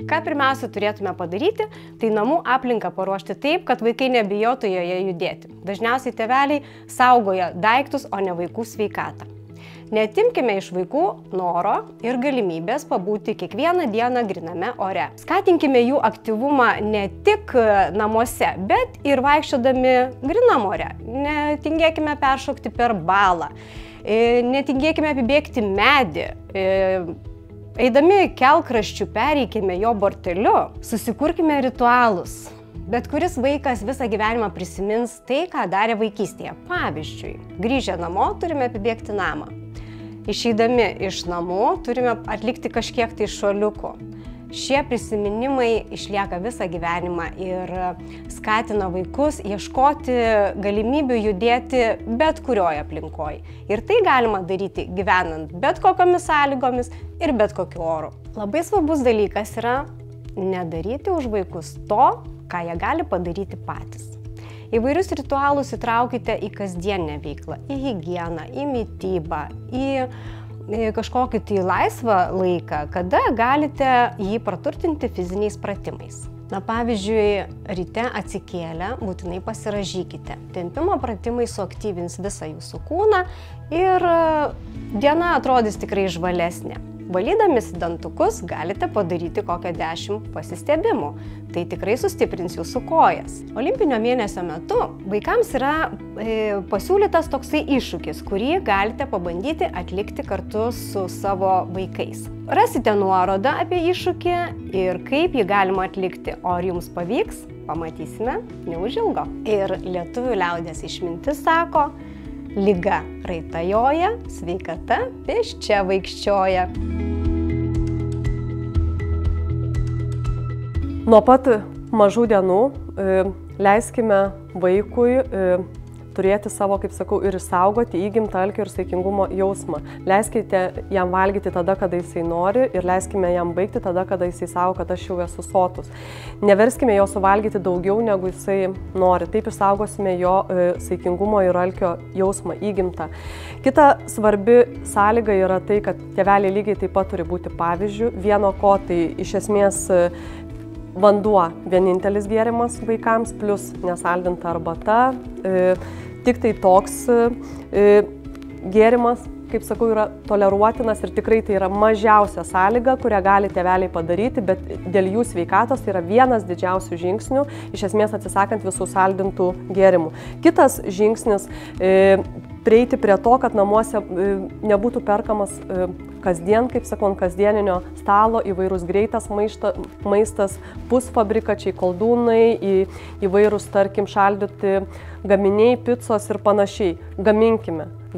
Ką pirmiausia turėtume padaryti, tai namų aplinką paruošti taip, kad vaikai nebijotų joje judėti. Dažniausiai tėveliai saugoja daiktus, o ne vaikų sveikatą. Neatimkime iš vaikų noro ir galimybės pabūti kiekvieną dieną gryname ore. Skatinkime jų aktyvumą ne tik namuose, bet ir vaikščiodami grynam ore. Netingėkime peršokti per balą, netingėkime apibėgti medį. Eidami kelkraščiu pereikime jo borteliu, susikurkime ritualus. Bet kuris vaikas visą gyvenimą prisimins tai, ką darė vaikystėje. Pavyzdžiui, grįžę namo turime apibėgti namą. Išeidami iš namų turime atlikti kažkiek tai šuoliukų. Šie prisiminimai išlieka visą gyvenimą ir skatina vaikus ieškoti galimybių judėti bet kurioje aplinkoje. Ir tai galima daryti gyvenant bet kokiamis sąlygomis ir bet kokiu oru. Labai svarbus dalykas yra nedaryti už vaikus to, ką jie gali padaryti patys. Įvairius ritualus įtraukite į kasdienę veiklą, į higieną, į mitybą, į kažkokį tai laisvą laiką, kada galite jį praturtinti fiziniais pratimais. Na, pavyzdžiui, ryte atsikėlę būtinai pasirąžykite. Tempimo pratimai suaktyvins visą jūsų kūną ir diena atrodys tikrai žvalesnė. Valydamisi dantukus galite padaryti kokią 10 pasistebimų. Tai tikrai sustiprins jūsų kojas. Olimpinio mėnesio metu vaikams yra pasiūlytas toksai iššūkis, kurį galite pabandyti atlikti kartu su savo vaikais. Rasite nuorodą apie iššūkį ir kaip jį galima atlikti, o ar jums pavyks, pamatysime neužilgo. Ir lietuvių liaudies išmintis sako, liga raitajoja, sveikata pėsčia vaikščioja. Nuo pat mažų dienų leiskime vaikui turėti savo, kaip sakau, ir išsaugoti įgimtą alkio ir saikingumo jausmą. Leiskite jam valgyti tada, kada jisai nori ir leiskime jam baigti tada, kada jisai savo, kad aš jau esu sotus. Neverskime jo suvalgyti daugiau, negu jisai nori. Taip išsaugosime jo saikingumo ir alkio jausmą, įgimtą. Kita svarbi sąlyga yra tai, kad tėveliai lygiai taip pat turi būti pavyzdžių. Vieno ko tai iš esmės vanduo vienintelis gėrimas vaikams, plus nesaldinta arbata. Tik tai toks gėrimas, kaip sakau, yra toleruotinas ir tikrai tai yra mažiausia sąlyga, kurią gali tėveliai padaryti, bet dėl jų sveikatos tai yra vienas didžiausių žingsnių, iš esmės atsisakant visų saldintų gėrimų. Kitas žingsnis prieiti prie to, kad namuose nebūtų perkamas kasdien, kaip sakau, kasdieninio stalo įvairūs greitas maistas, pusfabrikačiai, koldūnai, įvairūs, tarkim, šaldyti gaminiai, picos ir panašiai.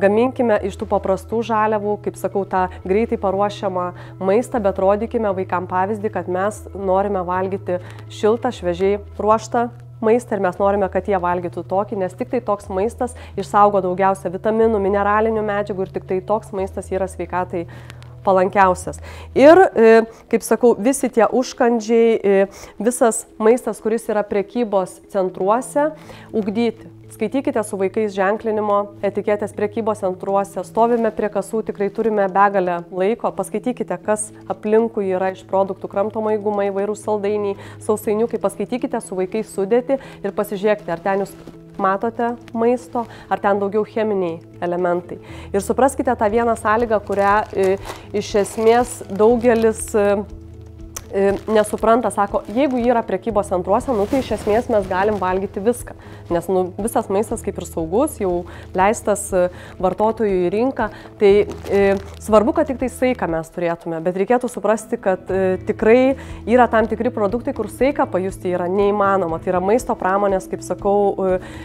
Gaminkime iš tų paprastų žaliavų, kaip sakau, tą greitai paruošiamą maistą, bet rodykime vaikam pavyzdį, kad mes norime valgyti šiltą, šviežiai ruoštą maistą ir mes norime, kad jie valgytų tokį, nes tik tai toks maistas išsaugo daugiausia vitaminų, mineralinių medžiagų ir tik tai toks maistas yra sveikatai palankiausias. Ir, kaip sakau, visi tie užkandžiai, visas maistas, kuris yra prekybos centruose, ugdyti. Skaitykite su vaikais ženklinimo etiketės prekybos centruose, stovime prie kasų, tikrai turime begalę laiko, paskaitykite, kas aplinkui yra iš produktų, kramtomai gumai, įvairūs saldainiai, sausainiukai, paskaitykite su vaikais sudėti ir pasižiūrėkite, ar ten jūs matote maisto, ar ten daugiau cheminiai elementai. Ir supraskite tą vieną sąlygą, kurią iš esmės daugelis nesupranta, sako, jeigu yra prekybos centruose, tai iš esmės mes galim valgyti viską, nes visas maistas kaip ir saugus, jau leistas vartotojų į rinką, tai svarbu, kad tik tai saiką mes turėtume, bet reikėtų suprasti, kad tikrai yra tam tikri produktai, kur saiką pajusti yra neįmanoma, tai yra maisto pramonės, kaip sakau,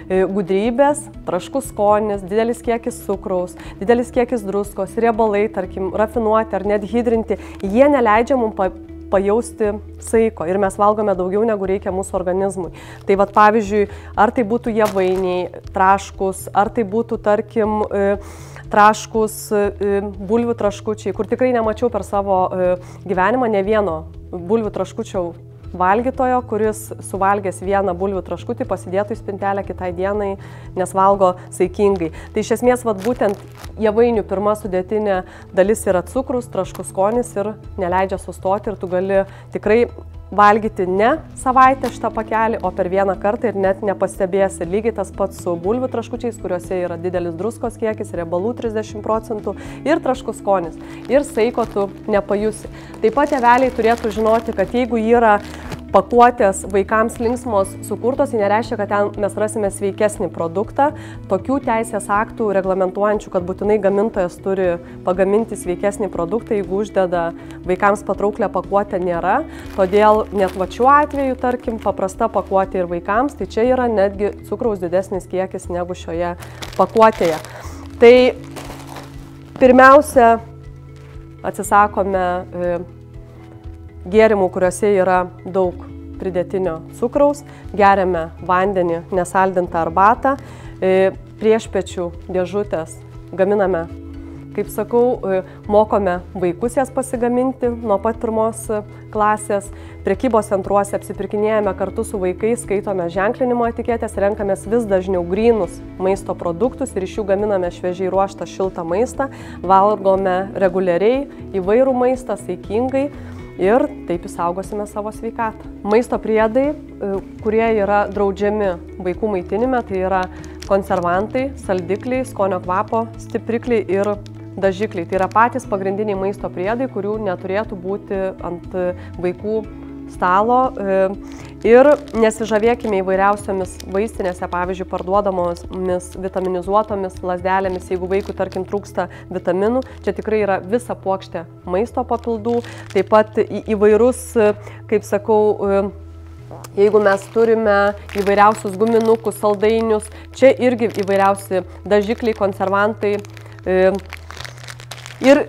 gudrybės, traškus skonis, didelis kiekis cukraus, didelis kiekis druskos, riebalai, tarkim, rafinuoti ar net hidrinti, jie neleidžia mums pajausti saiko ir mes valgome daugiau negu reikia mūsų organizmui. Tai vat, pavyzdžiui, ar tai būtų javainiai, traškus, ar tai būtų, tarkim, traškus, bulvių traškučiai, kur tikrai nemačiau per savo gyvenimą ne vieno bulvių traškučio valgytojo, kuris suvalgęs vieną bulvių traškutį pasidėtų į spintelę kitai dienai, nes valgo saikingai. Tai iš esmės būtent javainių pirma sudėtinė dalis yra cukrus, traškus skonis ir neleidžia sustoti ir tu gali tikrai valgyti ne savaitę šitą pakelį, o per vieną kartą ir net nepastebėsi. Lygiai tas pats su bulvių traškučiais, kuriuose yra didelis druskos kiekis, riebalų 30% ir traškus skonis. Ir saiko tu nepajusi. Taip pat tėveliai turėtų žinoti, kad jeigu yra pakuotės vaikams linksmos sukurtos, tai nereiškia, kad ten mes rasime sveikesnį produktą. Tokių teisės aktų reglamentuojančių, kad būtinai gamintojas turi pagaminti sveikesnį produktą, jeigu uždeda vaikams patrauklę pakuotę, nėra. Todėl net šiuo atveju, tarkim, paprasta pakuotė ir vaikams, tai čia yra netgi cukraus didesnis kiekis negu šioje pakuotėje. Tai pirmiausia, atsisakome gėrimų, kuriuose yra daug pridėtinio cukraus, geriame vandenį, nesaldintą arbatą, priešpečių dėžutės gaminame, kaip sakau, mokome vaikus jas pasigaminti nuo pat pirmos klasės, prekybos centruose apsipirkinėjame kartu su vaikais, skaitome ženklinimo etiketės, renkamės vis dažniau grynus maisto produktus ir iš jų gaminame šviežiai ruoštą šiltą maistą, valgome reguliariai įvairų maistą, saikingai, ir taip išsaugosime savo sveikatą. Maisto priedai, kurie yra draudžiami vaikų maitinime, tai yra konservantai, saldikliai, skonio kvapo stiprikliai ir dažikliai. Tai yra patys pagrindiniai maisto priedai, kurių neturėtų būti ant vaikų stalo. Ir nesižavėkime įvairiausiomis vaistinėse, pavyzdžiui, parduodamomis vitaminizuotomis lazdelėmis, jeigu vaikui, tarkim, trūksta vitaminų. Čia tikrai yra visa puokštė maisto papildų, taip pat įvairus, kaip sakau, jeigu mes turime įvairiausius guminukus, saldainius, čia irgi įvairiausi dažikliai, konservantai ir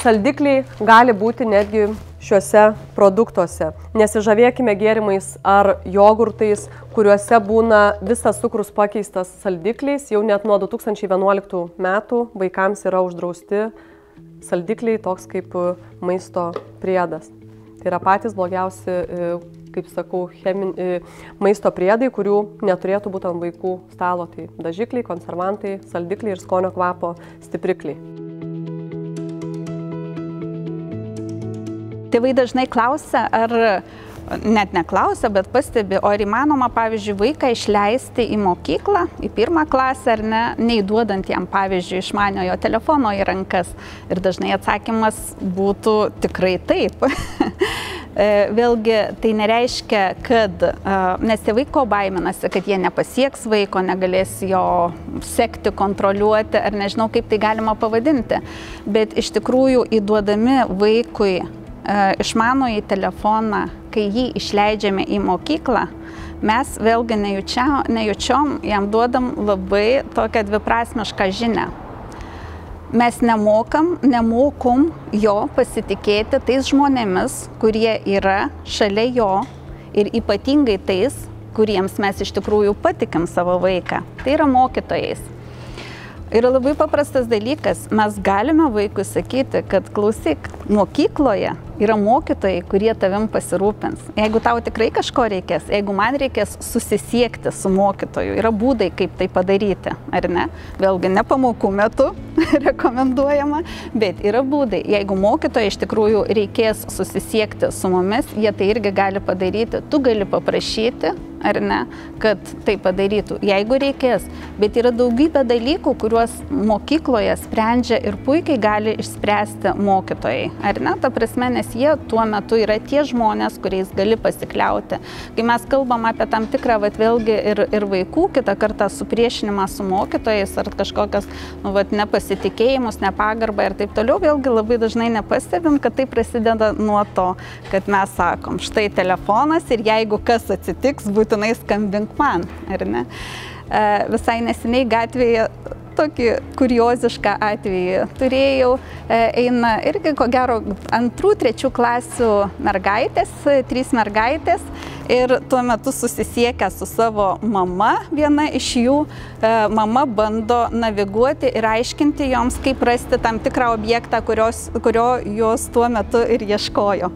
saldikliai gali būti netgi šiuose produktuose. Nesižavėkime gėrimais ar jogurtais, kuriuose būna visas cukrus pakeistas saldikliais. Jau net nuo 2011 metų vaikams yra uždrausti saldikliai toks kaip maisto priedas. Tai yra patys blogiausi, kaip sakau, maisto priedai, kurių neturėtų būti ant vaikų stalo. Tai dažikliai, konservantai, saldikliai ir skonio kvapo stiprikliai. Tėvai dažnai klausia, ar net neklausia, bet pastebi, o ar įmanoma, pavyzdžiui, vaiką išleisti į mokyklą, į 1 klasę ar ne, neįduodant jam, pavyzdžiui, išmaniojo telefono į rankas. Ir dažnai atsakymas būtų tikrai taip. Vėlgi, tai nereiškia, kad, nes tėvai ko baiminasi, kad jie nepasieks vaiko, negalės jo sekti, kontroliuoti, ar nežinau, kaip tai galima pavadinti. Bet iš tikrųjų įduodami vaikui išmanųjį telefoną, kai jį išleidžiame į mokyklą, mes vėlgi nejučiom jam duodam labai tokią dviprasmišką žinią. Mes nemokom jo pasitikėti tais žmonėmis, kurie yra šalia jo ir ypatingai tais, kuriems mes iš tikrųjų patikim savo vaiką. Tai yra mokytojais. Yra labai paprastas dalykas, mes galime vaikui sakyti, kad klausyk, mokykloje yra mokytojai, kurie tavim pasirūpins. Jeigu tau tikrai kažko reikės, jeigu man reikės susisiekti su mokytoju, yra būdai, kaip tai padaryti, ar ne? Vėlgi ne pamokų metu rekomenduojama, bet yra būdai. Jeigu mokytojai iš tikrųjų reikės susisiekti su mumis, jie tai irgi gali padaryti. Tu gali paprašyti, ar ne, kad tai padarytų, jeigu reikės. Bet yra daugybė dalykų, kuriuos mokykloje sprendžia ir puikiai gali išspręsti mokytojai. Ar ne? Ta prasme, nes jie tuo metu yra tie žmonės, kuriais gali pasikliauti. Kai mes kalbam apie tam tikrą, vėlgi, ir vaikų, kitą kartą supriešinimą su mokytojais ar kažkokias nepasitikėjimus, nepagarbą ir taip toliau, vėlgi labai dažnai nepastebim, kad tai prasideda nuo to, kad mes sakom, štai telefonas ir jeigu kas atsitiks, būtinai skambink man, ar ne? Visai neseniai gatvėje tokį kuriozišką atvejį turėjau, eina irgi, ko gero, 2-3 klasių mergaitės, 3 mergaitės ir tuo metu susisiekia su savo mama, viena iš jų, mama bando naviguoti ir aiškinti joms, kaip rasti tam tikrą objektą, kurio jos tuo metu ir ieškojo.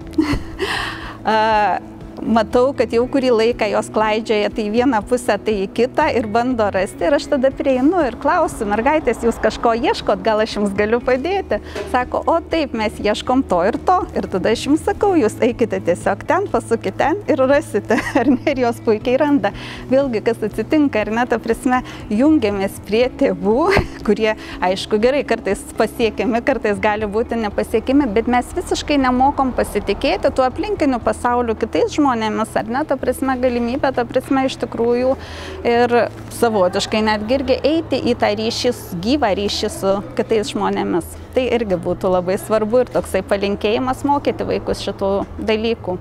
matau, kad jau kurį laiką jos klaidžioja tai į vieną pusę, tai į kitą ir bando rasti. Ir aš tada prieinu ir klausiu, mergaitės, jūs kažko ieškot, gal aš jums galiu padėti? Sako, o taip, mes ieškom to. Ir tada aš jums sakau, jūs eikite tiesiog ten, pasukite ten ir rasite, ar ne, ir jos puikiai randa. Vėlgi, kas atsitinka, ar ne, ta prasme, jungiamės prie tėvų, kurie, aišku, gerai, kartais pasiekiami, kartais gali būti nepasiekiami, bet mes visiškai nemokom pasitikėti tuo aplinkiniu pasauliu kitais žmonėmis, ar ne, ta prasme, galimybė, ta prasme, iš tikrųjų ir savotiškai netgi irgi eiti į tą ryšį, gyvą ryšį su kitais žmonėmis. Tai irgi būtų labai svarbu ir toksai palinkėjimas mokyti vaikus šitų dalykų.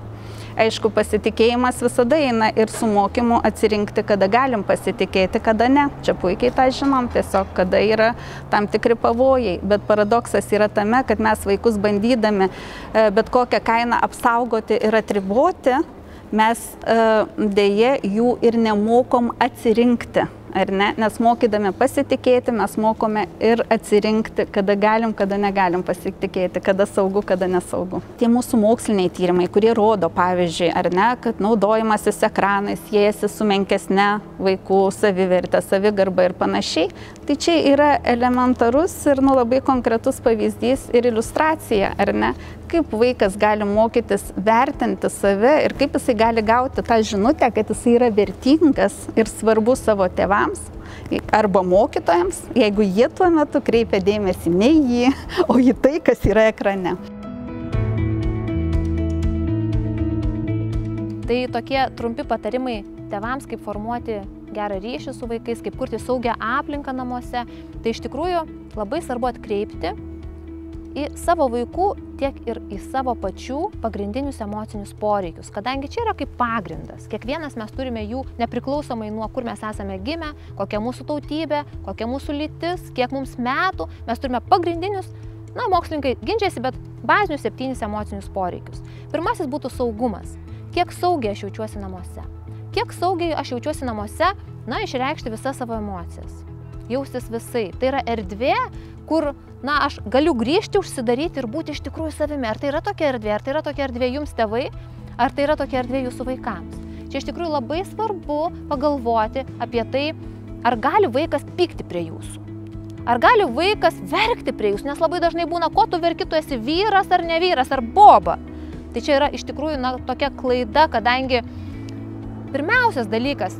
Aišku, pasitikėjimas visada eina ir su mokymu atsirinkti, kada galim pasitikėti, kada ne. Čia puikiai tą žinom, tiesiog kada yra tam tikri pavojai. Bet paradoksas yra tame, kad mes vaikus bandydami bet kokią kainą apsaugoti ir atriboti, mes dėje jų ir nemokom atsirinkti. Ar ne? Nes mokydami pasitikėti, mes mokome ir atsirinkti, kada galim, kada negalim pasitikėti, kada saugu, kada nesaugu. Tie mūsų moksliniai tyrimai, kurie rodo, pavyzdžiui, ar ne, kad naudojimasis ekranais siejasi su menkesne vaikų savivertė, savigarba ir panašiai, tai čia yra elementarus ir labai konkretus pavyzdys ir iliustracija, ar ne? Kaip vaikas gali mokytis vertinti save ir kaip jisai gali gauti tą žinutę, kad jisai yra vertingas ir svarbus savo tėvams arba mokytojams, jeigu jie tuo metu kreipia dėmesį ne į jį, o į tai, kas yra ekrane. Tai tokie trumpi patarimai tėvams, kaip formuoti gerą ryšį su vaikais, kaip kurti saugią aplinką namuose. Tai iš tikrųjų labai svarbu atkreipti į savo vaikų, tiek ir į savo pačių pagrindinius emocinius poreikius, kadangi čia yra kaip pagrindas. Kiekvienas mes turime jų nepriklausomai nuo kur mes esame gimę, kokia mūsų tautybė, kokia mūsų lytis, kiek mums metų, mes turime pagrindinius, mokslininkai ginčiasi, bet bazinius 7 emocinius poreikius. Pirmasis būtų saugumas. Kiek saugiai aš jaučiuosi namuose? Kiek saugiai aš jaučiuosi namuose, išreikšti visas savo emocijas. Jaustis visai. Tai yra erdvė, kur, aš galiu grįžti, užsidaryti ir būti iš tikrųjų savimi. Ar tai yra tokia erdvė, ar tai yra tokia erdvė jums tėvai, ar tai yra tokia erdvė jūsų vaikams. Čia iš tikrųjų labai svarbu pagalvoti apie tai, ar gali vaikas pykti prie jūsų. Ar gali vaikas verkti prie jūsų, nes labai dažnai būna, ko tu verki, tu esi vyras ar ne vyras, ar boba. Tai čia yra iš tikrųjų tokia klaida, kadangi pirmiausias dalykas,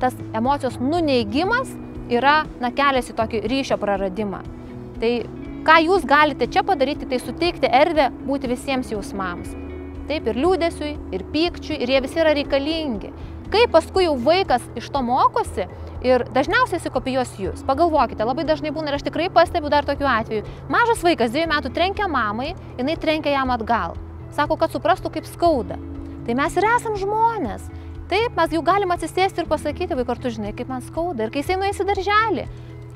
tas emocijos nuneigimas yra kelias į tokį ryšio praradimą. Tai ką jūs galite čia padaryti, tai suteikti erdvę būti visiems jausmams. Taip, ir liūdesiui, ir pykčiui, ir jie visi yra reikalingi. Kai paskui jau vaikas iš to mokosi ir dažniausiai įsikopijuos jūs. Pagalvokite, labai dažnai būna ir aš tikrai pastebiu dar tokių atvejų. Mažas vaikas 2 metų trenkia mamai, jinai trenkia jam atgal. Sako, kad suprastų, kaip skauda. Tai mes ir esam žmonės. Taip, mes jau galim atsisėsti ir pasakyti vaikui, ar tu žinai, kaip man skauda. Ir kai jisai nueis į darželį,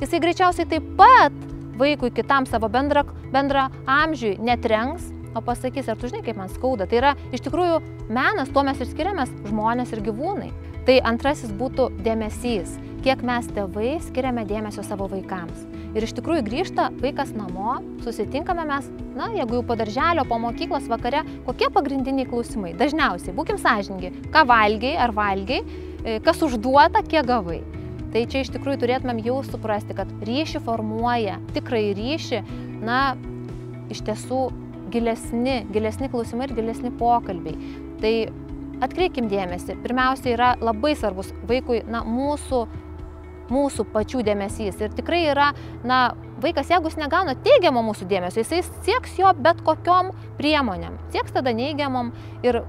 jisai greičiausiai taip pat vaikui kitam savo bendra amžiui netrenks, o pasakys, ar tu žinai, kaip man skauda. Tai yra iš tikrųjų menas, tuo mes ir skiriamės žmonės ir gyvūnai. Tai antrasis būtų dėmesys. Kiek mes tėvai skiriame dėmesio savo vaikams. Ir iš tikrųjų grįžta vaikas namo, susitinkame mes, jeigu jau po darželio, po mokyklos vakare, kokie pagrindiniai klausimai. Dažniausiai, būkim sąžiningi, ką valgiai ar valgiai, kas užduota, kiek gavai. Tai čia iš tikrųjų turėtumėm jau suprasti, kad ryšį formuoja, tikrai ryšį, iš tiesų gilesni klausimai ir gilesni pokalbiai. Tai atkreipkim dėmesį, pirmiausia yra labai svarbus vaikui, mūsų pačių dėmesys. Ir tikrai yra, vaikas, jeigu jis negauna teigiamo mūsų dėmesio, jisai sieks jo bet kokiom priemonėm. Sieks tada neigiamom ir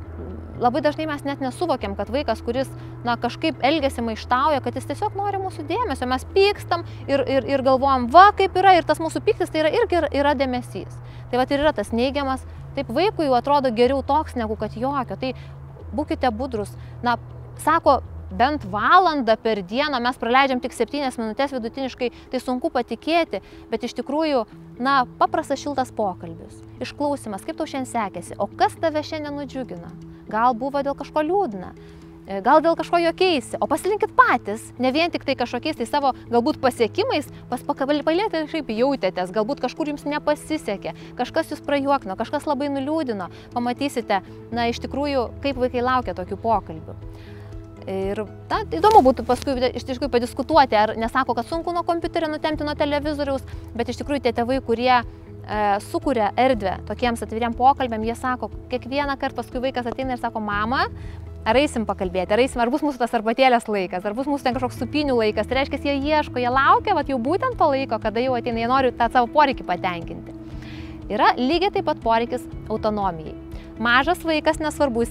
labai dažnai mes net nesuvokiam, kad vaikas, kuris kažkaip elgiasi maištauja, kad jis tiesiog nori mūsų dėmesio. Mes pykstam ir galvojam, va kaip yra, ir tas mūsų pyktis tai irgi yra dėmesys. Tai vat ir yra tas neigiamas, taip vaikui jau atrodo geriau toks negu kad jokio. Tai būkite budrus. Sako, bent valandą per dieną, mes praleidžiam tik 7 minutės vidutiniškai, tai sunku patikėti, bet iš tikrųjų, paprastas šiltas pokalbis, išklausimas, kaip tau šiandien sekėsi, o kas tave šiandien nudžiugina, gal buvo dėl kažko liūdna. gal dėl kažko juokeisi, o pasilinkit patys, ne vien tik tai kažkokiais tai savo galbūt pasiekimais, palėti kaip jautėtės, galbūt kažkur jums nepasisekė, kažkas jūs prajuokino, kažkas labai nuliūdino, pamatysite, na, iš tikrųjų, kaip vaikai laukia tokių pokalbių. Ir įdomu būtų paskui iš tikrųjų padiskutuoti, ar nesako, kad sunku nuo kompiuterio nutemti nuo televizoriaus, bet iš tikrųjų tie tėvai, kurie sukuria erdvę tokiems atviriem pokalbėm, jie sako, kiekvieną kartą paskui vaikas ateina ir sako, mama, ar eisim pakalbėti, ar bus mūsų tas arbatėlės laikas, ar bus mūsų ten kažkoks supinių laikas. Tai reiškia, jie ieško, jie laukia, vat jau būtent to laiko, kada jau ateina, jie nori tą savo poreikį patenkinti. Yra lygiai taip pat poreikis autonomijai. Mažas vaikas nesvarbu,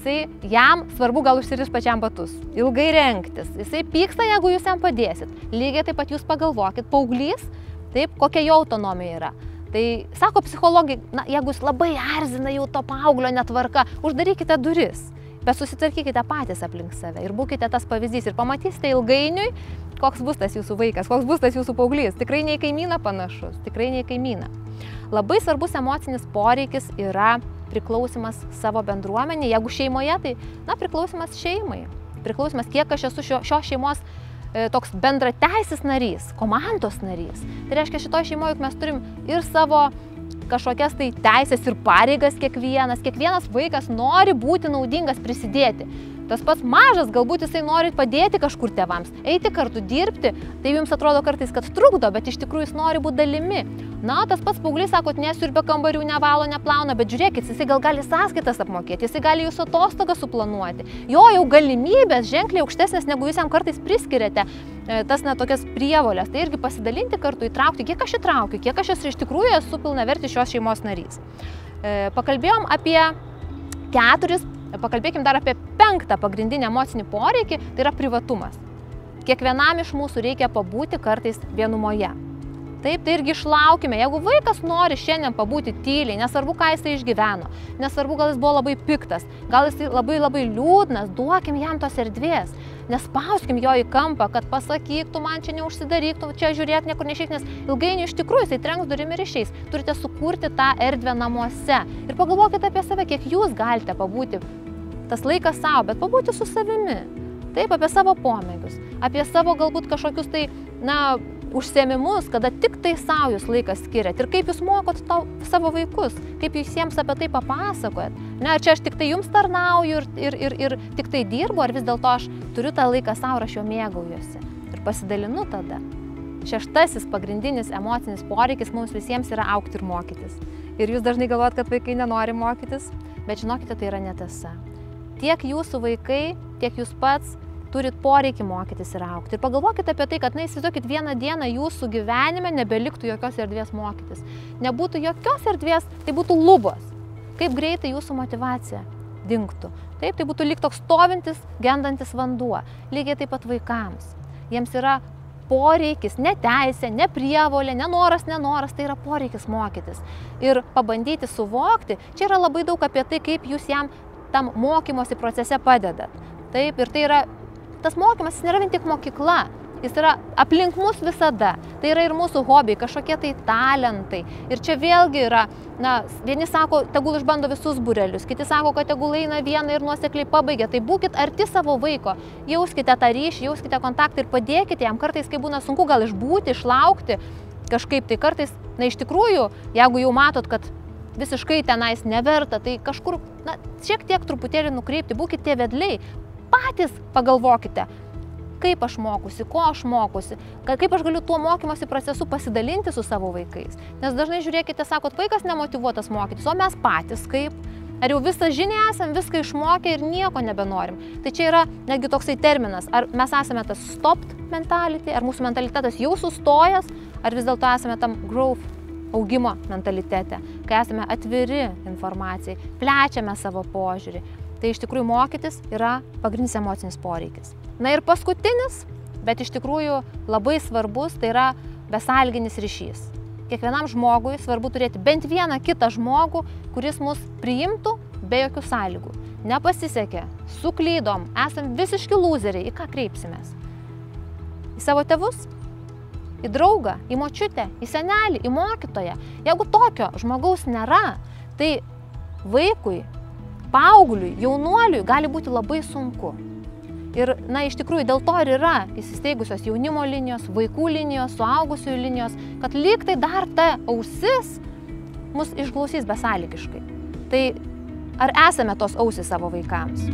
jam svarbu gal užsiriš pačiam batus, ilgai rengtis, jisai pyksta, jeigu jūs jam padėsit. Lygiai taip pat jūs pagalvokit, paauglys, taip, kokia jo autonomija yra. Tai sako psichologai, na, jeigu jūs labai erzina jau to paauglio netvarka, uždarykite duris, bet susitvarkykite patys aplink save ir būkite tas pavyzdys ir pamatysite ilgainiui, koks bus tas jūsų vaikas, koks bus tas jūsų paauglys. Tikrai ne į kaimyną panašus, tikrai ne į kaimyną. Labai svarbus emocinis poreikis yra priklausimas savo bendruomenė. Jeigu šeimoje, tai, na, priklausimas šeimai. Priklausimas, kiek aš esu šios šeimos toks bendrateisis narys, komandos narys. Tai reiškia, šitoje šeimoje juk mes turim ir savo kažkokias tai teisės ir pareigas kiekvienas vaikas nori būti naudingas, prisidėti. Tas pats mažas, galbūt jisai nori padėti kažkur tėvams, eiti kartu dirbti, tai jums atrodo kartais, kad trukdo, bet iš tikrųjų jis nori būti dalimi. Na, tas pats paauglys sako, nesiurbia kambarių, nevalo, neplauna, bet žiūrėkit, jisai gal gali sąskaitas apmokėti, jisai gali jūsų atostogas suplanuoti. Jo jau galimybės ženkliai aukštesnės, negu jūs jam kartais priskiriate tas, na, tokias prievolės. Tai irgi pasidalinti kartu, įtraukti, kiek aš įtraukiu, kiek aš iš tikrųjų esu pilnavertis šios šeimos narys. Pakalbėjom apie 4, pakalbėkim dar apie 5 pagrindinį emocinį poreikį, tai yra privatumas. Kiekvienam iš mūsų reikia pabūti kartais vienumoje. Taip, tai irgi išlaukime. Jeigu vaikas nori šiandien pabūti tyliai, nesvarbu, ką jisai išgyveno, nesvarbu, gal jis buvo labai piktas, gal jisai labai liūdnas, duokim jam tos erdvės. Nespauskim jo į kampą, kad pasakyk, tu man čia neužsidaryk, tu čia žiūrėk, niekur neišeik, nes ilgainiui iš tikrųjų jisai trenks durim ir išeis. Turite sukurti tą erdvę namuose. Ir pagalvokite apie save, kiek jūs galite pabūti tas laikas savo, bet pabūti su savimi. Taip, apie savo pomėgius, apie savo galbūt kažkokius tai, na, užsiėmimus, kada tik tai savo jūs laikas skiriat ir kaip jūs mokot savo vaikus, kaip jūs jiems apie tai papasakojat. Ne, ar čia aš tik tai jums tarnauju ir tik tai dirbu, ar vis dėlto aš turiu tą laiką savo ir aš jo mėgaujuosi ir pasidalinu tada. 6 pagrindinis emocinis poreikis mums visiems yra augti ir mokytis. Ir jūs dažnai galvojat, kad vaikai nenori mokytis, bet žinokite, tai yra netiesa. Tiek jūsų vaikai, tiek jūs pats turit poreikį mokytis ir augti. Ir pagalvokite apie tai, kad, na, įsivaizduokit, vieną dieną jūsų gyvenime nebeliktų jokios erdvės mokytis. Nebūtų jokios erdvės, tai būtų lubos. Kaip greitai jūsų motyvacija dingtų. Taip, tai būtų lyg toks stovintis, gendantis vanduo. Lygiai taip pat vaikams. Jiems yra poreikis, ne teisė, ne prievolė, nenoras, tai yra poreikis mokytis. Ir pabandyti suvokti, čia yra labai daug apie tai, kaip jūs jam tam mokymosi procese padedat. Taip, ir tai yra tas mokymas, jis nėra vien tik mokykla, jis yra aplink mus visada. Tai yra ir mūsų hobiai, kažkokie tai talentai. Ir čia vėlgi yra, na, vieni sako, tegul išbando visus būrelius, kiti sako, kad tegul eina vieną ir nuosekliai pabaigia. Tai būkit arti savo vaiko, jauskite tą ryšį, jauskite kontaktą ir padėkite jam. Kartais, kai būna sunku gal išbūti, išlaukti kažkaip, tai kartais, na, iš tikrųjų, jeigu jau matot, kad visiškai tenais neverta, tai kažkur, na, šiek tiek truputėlį nukreipti, būkite tie vedliai. Patys pagalvokite, kaip aš mokusi, ko aš mokusi, kaip aš galiu tuo mokymosi procesu pasidalinti su savo vaikais. Nes dažnai žiūrėkite, sakot, vaikas nemotyvuotas mokytis, o mes patys kaip? Ar jau visą žinią esam, viską išmokę ir nieko nebenorim? Tai čia yra netgi toksai terminas, ar mes esame tas stopped mentality, ar mūsų mentalitetas jau sustojęs, ar vis dėlto esame tam growth, augimo mentalitete, kai esame atviri informacijai, plečiame savo požiūrį. Tai iš tikrųjų mokytis yra pagrindinis emocinis poreikis. Na ir paskutinis, bet iš tikrųjų labai svarbus, tai yra besąlyginis ryšys. Kiekvienam žmogui svarbu turėti bent vieną kitą žmogų, kuris mus priimtų be jokių sąlygų. Nepasisekė, suklydom, esam visiški lūzeriai, į ką kreipsimės? Į savo tėvus? Į draugą, į močiutę, į senelį, į mokytoją. Jeigu tokio žmogaus nėra, tai vaikui, paaugliui, jaunuoliui gali būti labai sunku. Ir, na, iš tikrųjų, dėl to ir yra įsisteigusios jaunimo linijos, vaikų linijos, suaugusiųjų linijos, kad lyg tai dar ta ausis mus išklausys besąlygiškai. Tai ar esame tos ausys savo vaikams?